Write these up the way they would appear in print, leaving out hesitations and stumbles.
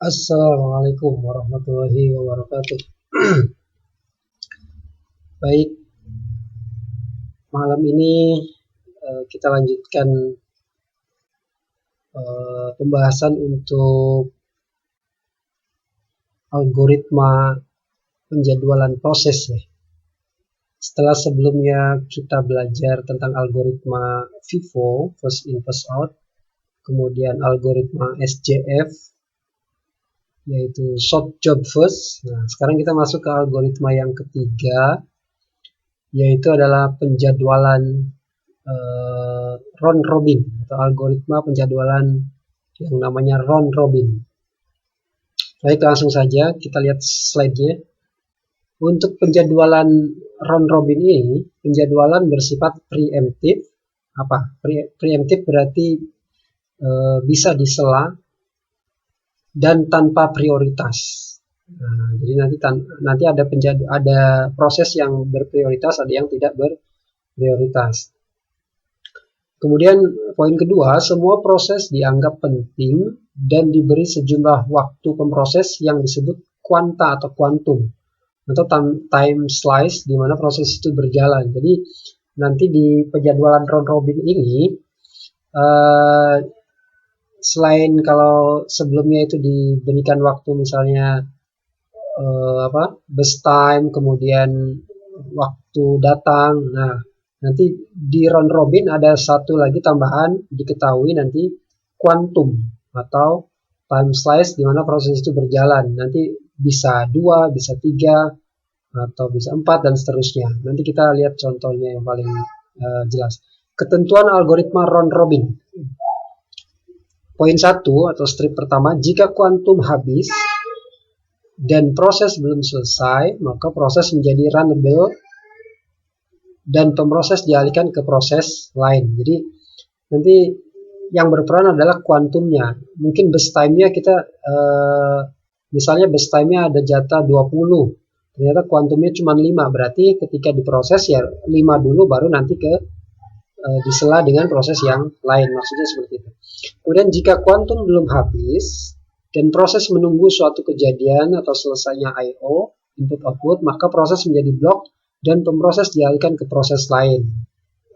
Assalamualaikum warahmatullahi wabarakatuh. Baik, malam ini kita lanjutkan pembahasan untuk algoritma penjadwalan proses ya. Setelah sebelumnya kita belajar tentang algoritma FIFO, first in first out, kemudian algoritma SJF, yaitu short job first. Nah, sekarang kita masuk ke algoritma yang ketiga, yaitu adalah penjadwalan round robin atau algoritma penjadwalan yang namanya round robin. Baik, langsung saja kita lihat slide-nya. Untuk penjadwalan round robin ini, penjadwalan bersifat preemptif. Apa? Preemptif berarti bisa disela dan tanpa prioritas. Nah, jadi nanti ada proses yang berprioritas, ada yang tidak berprioritas. Kemudian poin kedua, semua proses dianggap penting dan diberi sejumlah waktu pemproses yang disebut kuanta atau kuantum atau time slice di mana proses itu berjalan. Jadi nanti di penjadwalan round robin ini selain kalau sebelumnya itu diberikan waktu misalnya bus time, kemudian waktu datang. Nah, nanti di round robin ada satu lagi tambahan diketahui nanti kuantum atau time slice di mana proses itu berjalan. Nanti bisa 2, bisa 3, atau bisa 4 dan seterusnya. Nanti kita lihat contohnya yang paling jelas. Ketentuan algoritma round robin. Poin 1 atau strip pertama, jika kuantum habis dan proses belum selesai, maka proses menjadi runnable dan pemproses dialihkan ke proses lain. Jadi nanti yang berperan adalah kuantumnya. Mungkin bus time-nya kita misalnya bus time-nya ada jatah 20. Ternyata kuantumnya cuma 5. Berarti ketika diproses ya 5 dulu baru nanti ke disela dengan proses yang lain. Maksudnya seperti itu. Kemudian jika kuantum belum habis dan proses menunggu suatu kejadian atau selesainya I/O, input output, maka proses menjadi blok dan pemproses dialihkan ke proses lain.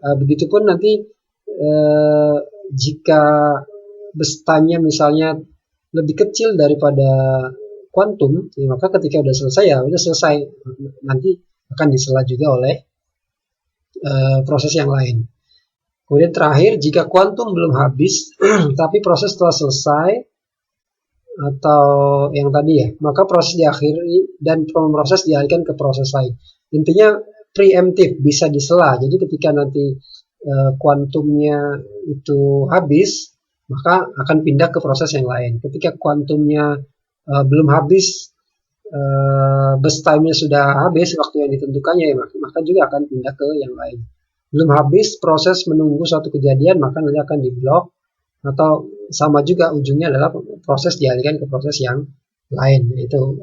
Begitupun nanti jika bus time-nya misalnya lebih kecil daripada kuantum, ya maka ketika udah selesai ya udah selesai, nanti akan disela juga oleh proses yang lain. Kemudian terakhir, jika kuantum belum habis tapi proses telah selesai atau yang tadi ya, maka proses diakhiri dan proses dialihkan ke proses lain. Intinya preemptif, bisa disela. Jadi ketika nanti kuantumnya itu habis, maka akan pindah ke proses yang lain. Ketika kuantumnya belum habis, bus time-nya sudah habis, waktu yang ditentukannya ya, maka juga akan pindah ke yang lain. Belum habis proses menunggu suatu kejadian, maka nanti akan diblok, atau sama juga ujungnya adalah proses dialihkan ke proses yang lain. Itu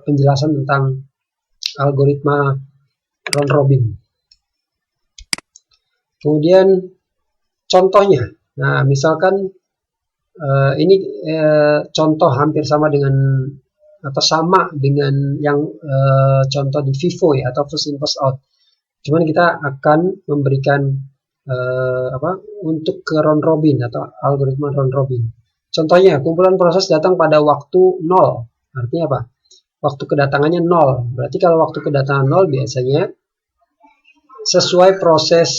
penjelasan tentang algoritma round robin. Kemudian contohnya, nah misalkan ini contoh hampir sama dengan atau sama dengan yang contoh di FIFO ya, atau first in first out. Cuman kita akan memberikan untuk ke round robin atau algoritma round robin. Contohnya, kumpulan proses datang pada waktu 0. Artinya apa? Waktu kedatangannya 0. Berarti kalau waktu kedatangan 0 biasanya sesuai proses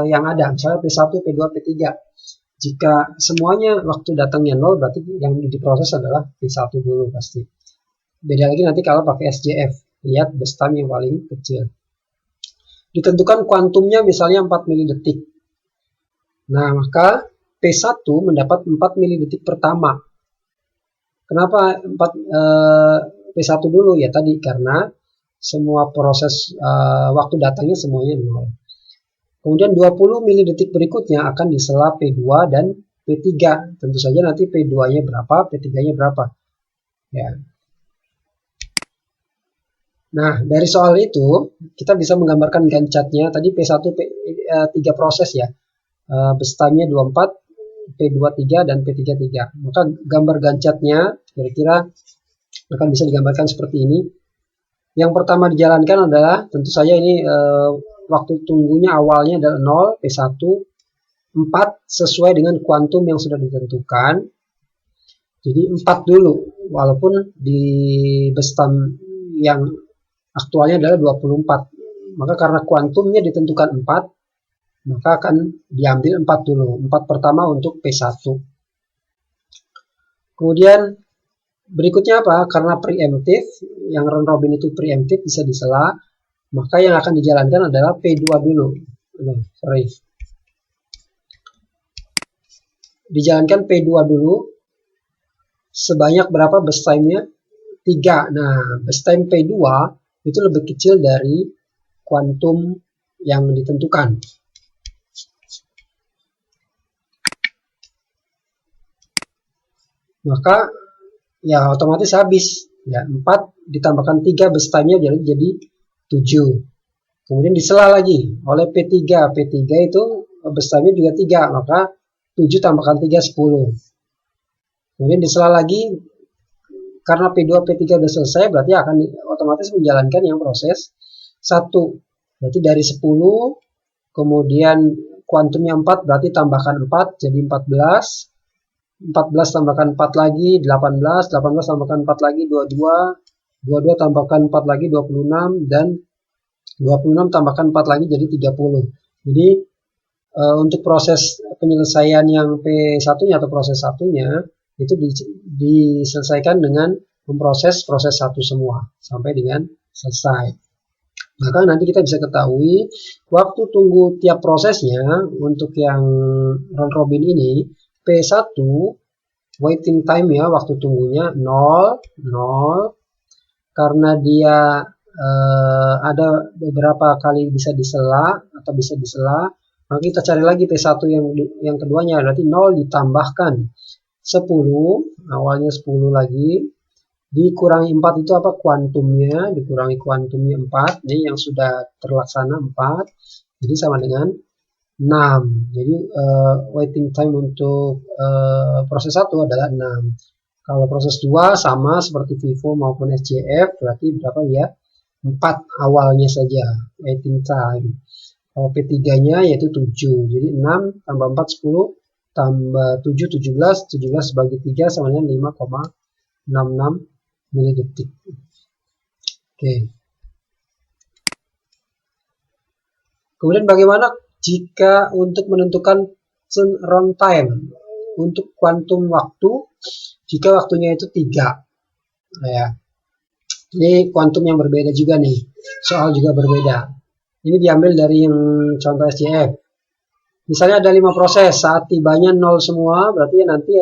yang ada. Misalnya P1, P2, P3. Jika semuanya waktu datangnya 0, berarti yang diproses adalah P1 dulu pasti. Beda lagi nanti kalau pakai SJF. Lihat bus time yang paling kecil. Ditentukan kuantumnya misalnya 4 milidetik. Nah, maka P1 mendapat 4 milidetik pertama. Kenapa P1 dulu? Ya tadi karena semua proses waktu datangnya semuanya 0. Kemudian 20 milidetik berikutnya akan disela P2 dan P3. Tentu saja nanti P2-nya berapa, P3-nya berapa. Ya. Nah, dari soal itu kita bisa menggambarkan Gantt chart-nya. Tadi P1 3 proses ya. Bus time-nya 24, P23 dan P33. Maka gambar gancatnya kira-kira akan bisa digambarkan seperti ini. Yang pertama dijalankan adalah tentu saja ini waktu tunggunya awalnya adalah 0, P1, 4 sesuai dengan kuantum yang sudah ditentukan. Jadi 4 dulu, walaupun di bestam yang aktualnya adalah 24. Maka karena kuantumnya ditentukan 4, maka akan diambil 4 dulu. 4 pertama untuk P1. Kemudian berikutnya apa? Karena preemptif, yang round robin itu preemptif bisa disela, maka yang akan dijalankan adalah P2 dulu. Dijalankan P2 dulu. Sebanyak berapa bus time-nya? 3. Nah, bus time P2 itu lebih kecil dari kuantum yang ditentukan. Maka ya otomatis habis. Ya, 4 ditambahkan 3 bus time-nya jadi 7. Kemudian disela lagi oleh P3. P3 itu bus time-nya juga 3, maka 7 tambahkan 3, 10. Kemudian disela lagi, karena P2, P3 sudah selesai, berarti akan otomatis menjalankan yang proses 1. Berarti dari 10, kemudian kuantumnya 4, berarti tambahkan 4, jadi 14. 14 tambahkan 4 lagi, 18. 18 tambahkan 4 lagi, 22. 22 tambahkan 4 lagi, 26. Dan 26 tambahkan 4 lagi, jadi 30. Jadi untuk proses penyelesaian yang P1-nya atau proses 1-nya itu diselesaikan dengan memproses proses 1 semua sampai dengan selesai. Maka nanti kita bisa ketahui waktu tunggu tiap prosesnya. Untuk yang round robin ini P1 waiting time ya, waktu tunggunya 0, 0. Karena dia ada beberapa kali bisa disela atau bisa disela, maka kita cari lagi P1 yang keduanya, berarti 0 ditambahkan 10, awalnya 10 lagi, dikurangi 4 itu apa? Kuantumnya, dikurangi kuantumnya 4, ini yang sudah terlaksana 4, jadi sama dengan 6. Jadi waiting time untuk proses 1 adalah 6. Kalau proses 2 sama seperti Vivo maupun SJF, berarti berapa ya? 4 awalnya saja waiting time. Kalau P3-nya yaitu 7, jadi 6 tambah 4, 10, tambah 7, 17, 17 bagi 3 sama dengan 5,66 milidetik. Oke. Kemudian bagaimana jika untuk menentukan runtime untuk kuantum waktu, jika waktunya itu 3. Nah, ya. Ini kuantum yang berbeda juga nih, soal juga berbeda. Ini diambil dari yang contoh SJF. Misalnya ada 5 proses, saat tibanya 0 semua, berarti nanti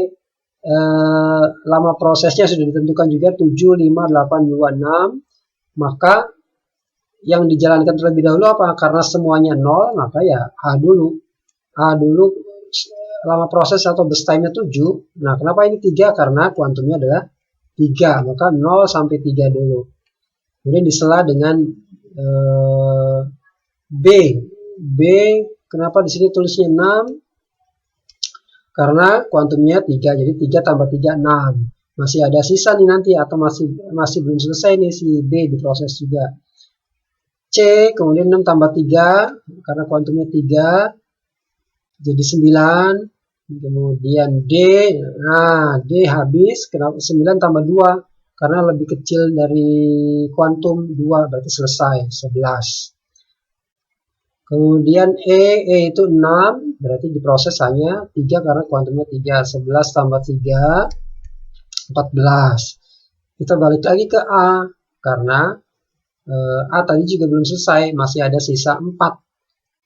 lama prosesnya sudah ditentukan juga 7, 5, 8, 2, 6. Maka yang dijalankan terlebih dahulu apa? Karena semuanya 0, maka ya H dulu. H dulu lama proses atau bus time-nya 7. Nah, kenapa ini 3? Karena kuantumnya adalah 3, maka 0 sampai 3 dulu. Kemudian disela dengan B. B, kenapa di sini tulisnya 6? Karena kuantumnya 3, jadi 3 tambah 3, 6. Masih ada sisa nih nanti, atau masih belum selesai nih si B diproses juga. C, kemudian 6 tambah 3, karena kuantumnya 3, jadi 9. Kemudian D, nah D habis, kenapa 9 tambah 2, karena lebih kecil dari kuantum 2, berarti selesai, 11. Kemudian E itu 6, berarti diproses hanya 3 karena kuantumnya 3. 11 tambah 3, 14. Kita balik lagi ke A, karena A tadi juga belum selesai, masih ada sisa 4.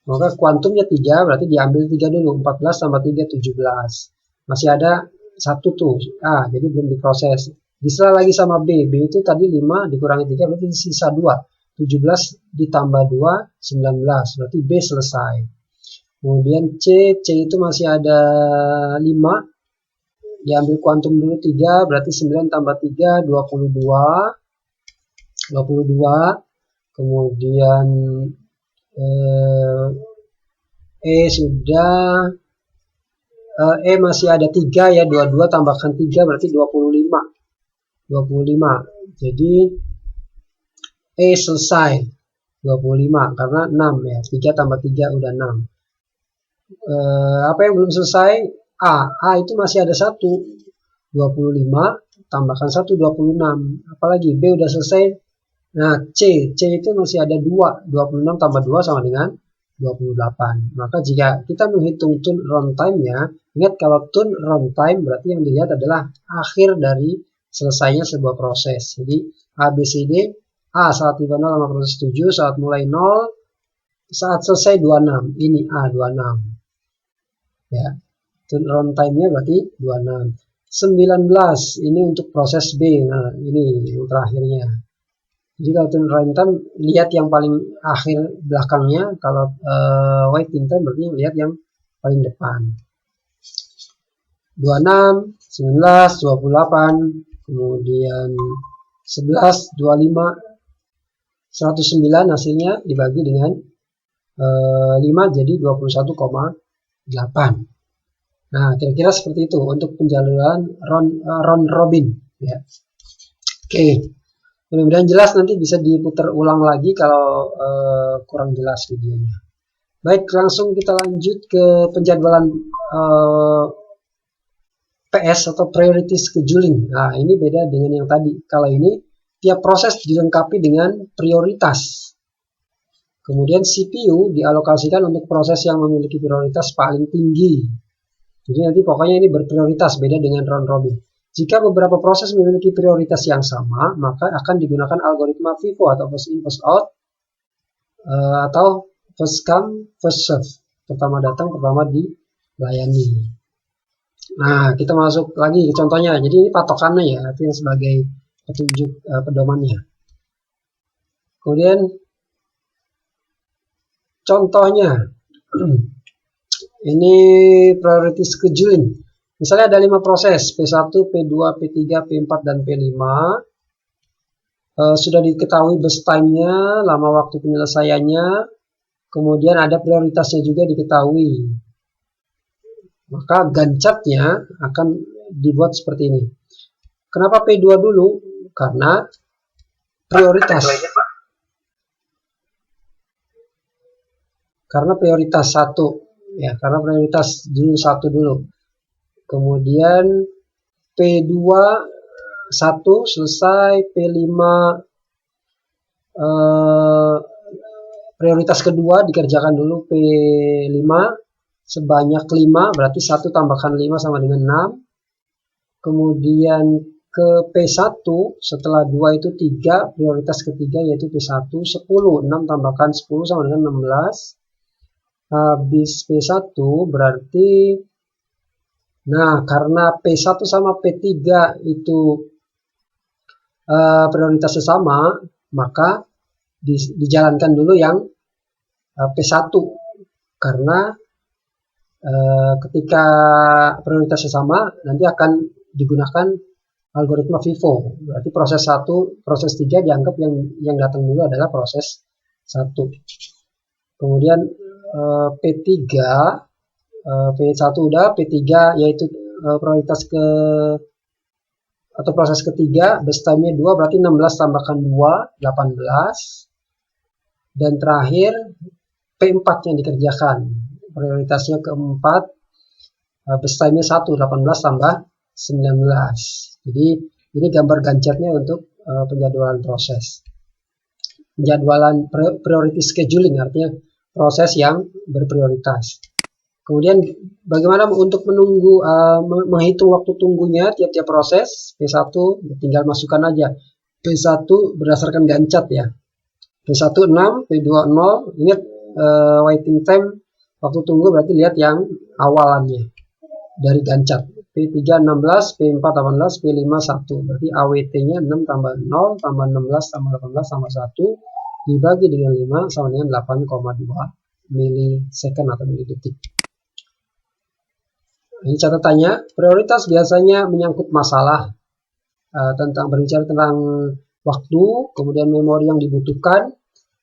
Maka kuantumnya 3, berarti diambil 3 dulu. 14 tambah 3, 17. Masih ada 1 tuh, A, jadi belum diproses. Disela lagi sama B, B itu tadi 5 dikurangi 3, berarti sisa 2. 17 ditambah 2, 19, berarti B selesai. Kemudian C itu masih ada 5, diambil kuantum dulu 3, berarti 9 tambah 3, 22. Kemudian E sudah, E masih ada 3 ya, 22 tambahkan 3 berarti 25. 25. Jadi E selesai 25 karena 6 ya. 3 tambah 3 udah 6. Apa yang belum selesai? A itu masih ada 1. 25 tambahkan 1 26. Apalagi B udah selesai. Nah, C itu masih ada 2. 26 tambah 2 sama dengan 28. Maka jika kita menghitung turn runtime-nya, ingat kalau turn runtime berarti yang dilihat adalah akhir dari selesainya sebuah proses. Jadi A, B, C, D, A saat tiba 0 sama proses 7, saat mulai 0, saat selesai 26. Ini A 26. Ya, turn runtime-nya berarti 26. 19 ini untuk proses B. Nah, ini yang terakhirnya. Jadi kalau turn runtime lihat yang paling akhir belakangnya, kalau waiting time berarti lihat yang paling depan. 26, 19, 28, kemudian 11, 25, 109 hasilnya dibagi dengan 5 jadi 21,8. Nah, kira-kira seperti itu untuk penjaluran round robin ya. Oke. Mudah-mudahan jelas, nanti bisa diputar ulang lagi kalau kurang jelas videonya. Baik, langsung kita lanjut ke penjadwalan PS atau priority scheduling. Nah, ini beda dengan yang tadi. Kalau ini tiap proses dilengkapi dengan prioritas. Kemudian CPU dialokasikan untuk proses yang memiliki prioritas paling tinggi. Jadi nanti pokoknya ini berprioritas, beda dengan round robin. Jika beberapa proses memiliki prioritas yang sama, maka akan digunakan algoritma FIFO atau first in first out atau first come first serve. Pertama datang, pertama dilayani. Nah, kita masuk lagi ke contohnya. Jadi ini patokannya ya, itu yang sebagai petunjuk pedomannya. Kemudian contohnya, ini priority scheduling. Misalnya ada 5 proses, P1, P2, P3, P4, dan P5. Sudah diketahui best time-nya, lama waktu penyelesaiannya, kemudian ada prioritasnya juga diketahui. Maka gancatnya akan dibuat seperti ini. Kenapa P2 dulu? Karena prioritas. Karena prioritas 1. Ya, karena prioritas dulu 1 dulu. Kemudian P2 1 selesai, P5 prioritas kedua dikerjakan dulu, P5 sebanyak 5, berarti 1 tambahkan 5 sama dengan 6. Kemudian ke P1 setelah 2 itu 3, prioritas ketiga yaitu P1 10, 6 tambahkan 10 sama dengan 16. Habis P1 berarti, nah karena P1 sama P3 itu prioritasnya sama, maka dijalankan dulu yang P1 karena ketika prioritasnya sama nanti akan digunakan algoritma FIFO. Berarti proses 1, proses 3 dianggap yang datang dulu adalah proses 1. Kemudian P3 P1 udah, P3 yaitu prioritas ke atau proses ketiga, best time-nya 2, berarti 16 tambahkan 2, 18. Dan terakhir P4 yang dikerjakan. Prioritasnya keempat, best time-nya 1, 18 tambah 19. Jadi ini gambar gancatnya untuk penjadwalan proses. Penjadwalan priority scheduling artinya proses yang berprioritas. Kemudian bagaimana untuk menunggu, menghitung waktu tunggunya tiap-tiap proses. P1 tinggal masukkan aja. P1 berdasarkan gancet ya. P1 6, P2 0. Ingat waiting time, waktu tunggu berarti lihat yang awalannya dari gancet. P3 16, P4 18, P5 1. Berarti AWT-nya 6 tambah 0 tambah 16 tambah 18 tambah 1 dibagi dengan 5 sama dengan 8,2 milisecond atau milidetik. Ini catatannya, prioritas biasanya menyangkut masalah berbicara tentang waktu, kemudian memori yang dibutuhkan,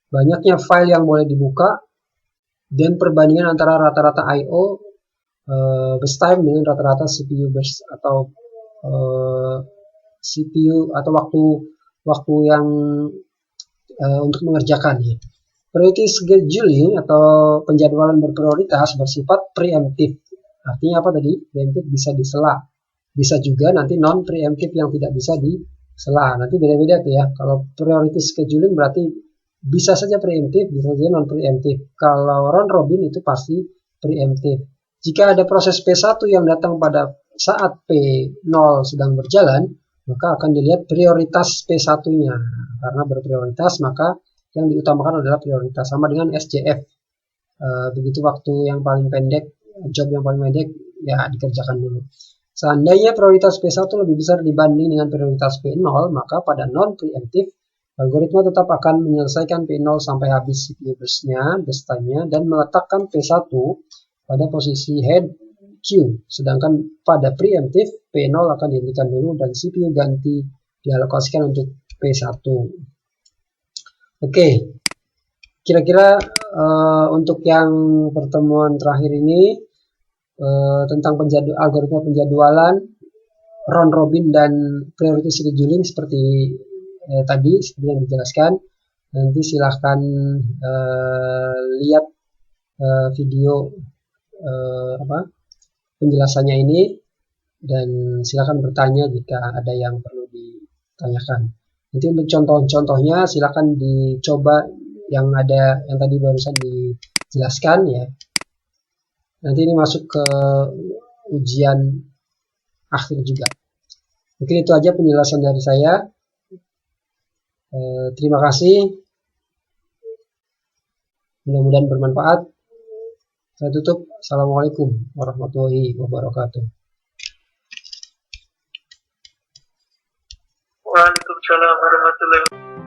banyaknya file yang boleh dibuka, dan perbandingan antara rata-rata I/O burst time dengan rata-rata CPU burst atau CPU atau waktu yang untuk mengerjakan ya. Priority scheduling atau penjadwalan berprioritas bersifat preemptif. Artinya apa tadi? Preemptif bisa disela. Bisa juga nanti non preemptif yang tidak bisa disela. Nanti beda-beda tuh ya. Kalau priority scheduling berarti bisa saja preemptif, bisa saja non preemptif. Kalau round robin itu pasti preemptif. Jika ada proses P1 yang datang pada saat P0 sedang berjalan, maka akan dilihat prioritas P1-nya. Karena berprioritas, maka yang diutamakan adalah prioritas. Sama dengan SJF. Begitu waktu yang paling pendek, job yang paling pendek, ya dikerjakan dulu. Seandainya prioritas P1 lebih besar dibanding dengan prioritas P0, maka pada non-preemptive, algoritma tetap akan menyelesaikan P0 sampai habis CPU burst-nya, burst time-nya, dan meletakkan P1 pada posisi head queue. Sedangkan pada preemptive, P0 akan dihentikan dulu dan CPU ganti dialokasikan untuk P1. Oke, kira-kira untuk yang pertemuan terakhir ini tentang algoritma penjadwalan, round robin dan priority scheduling seperti tadi seperti yang dijelaskan. Nanti silahkan lihat video penjelasannya ini dan silahkan bertanya jika ada yang perlu ditanyakan. Nanti untuk contoh-contohnya silahkan dicoba yang tadi barusan dijelaskan ya. Nanti ini masuk ke ujian akhir juga. Mungkin itu aja penjelasan dari saya. Terima kasih. Mudah-mudahan bermanfaat. Saya tutup. Assalamualaikum warahmatullahi wabarakatuh. Waalaikumsalam warahmatullahi wabarakatuh.